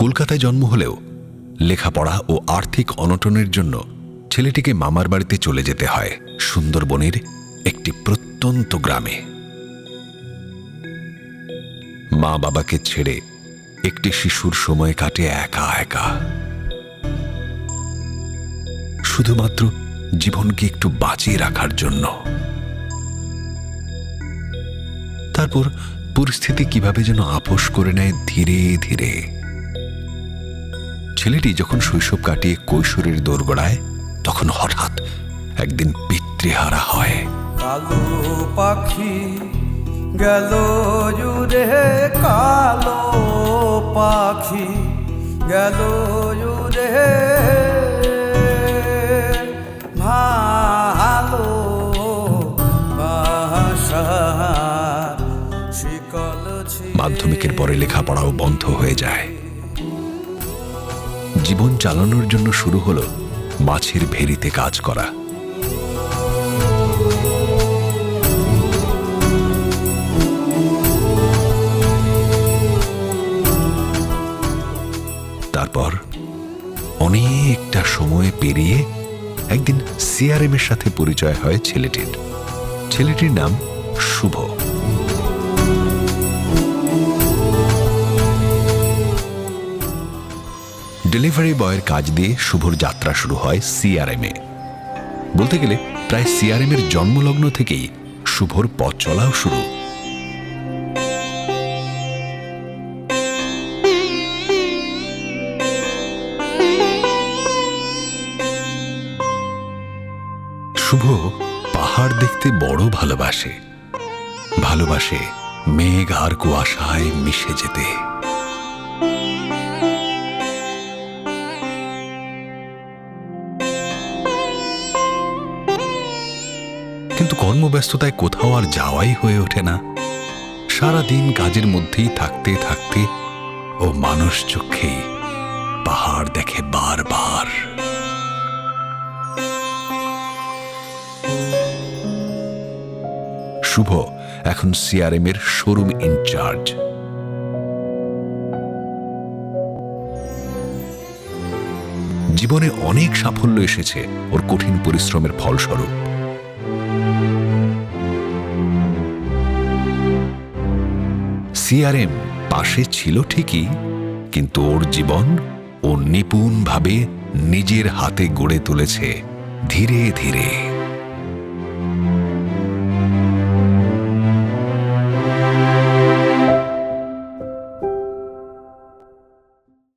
কলকাতায় জন্ম হলেও লেখাপড়া ও আর্থিক অনটনের জন্য ছেলেটিকে মামার বাড়িতে চলে যেতে হয় সুন্দরবনের একটি প্রত্যন্ত গ্রামে। মা বাবাকে ছেড়ে একটি শিশুর সময় কাটে একা একা, শুধুমাত্র জীবনকে একটু বাঁচিয়ে রাখার জন্য। তারপর পরিস্থিতি কিভাবে যেন আপোষ করে নেয় ধীরে ধীরে। ছেলেটি যখন শৈশব কাটিয়ে কৈশোরের দোরগোড়ায়, তখন হঠাৎ একদিন পিতৃহারা হয়। কালো পাখি গেল জুড়ে, কালো পাখি গেল জুড়ে, ভালো বাসার শিকল ছিঁড়ে। মাধ্যমিকের পরে লেখাপড়াও বন্ধ হয়ে যায়। জীবন চালানোর জন্য শুরু হলো মাছের ভেরিতে কাজ করা। তারপর অনেকটা সময় পেরিয়ে একদিন সিআরএম এর সাথে পরিচয় হয় ছেলেটির। ছেলেটির নাম শুভ। ডেলিভারি বয়ের কাজ দিয়ে শুভর যাত্রা শুরু হয় সিআরএম এ। বলতে গেলে প্রায় সিআরএম এর জন্মলগ্ন থেকেই শুভর পথ চলাও শুরু। শুভ পাহাড় দেখতে বড় ভালোবাসে, ভালোবাসে মেঘ আর কুয়াশায় মিশে যেতে। কিন্তু কর্মব্যস্ততায় কোথাও আর যাওয়াই হয়ে ওঠে না। সারাদিন কাজের মধ্যেই থাকতে থাকতে ও মানুষ চোখেই পাহাড় দেখে বারবার। শুভ এখন সিআরএম এর শোরুম ইনচার্জ। জীবনে অনেক সাফল্য এসেছে ওর কঠিন পরিশ্রমের ফলস্বরূপ। সিআরএম পাশে ছিল ঠিকই, কিন্তু ওর জীবন ও নিপুণভাবে নিজের হাতে গড়ে তুলেছে ধীরে ধীরে।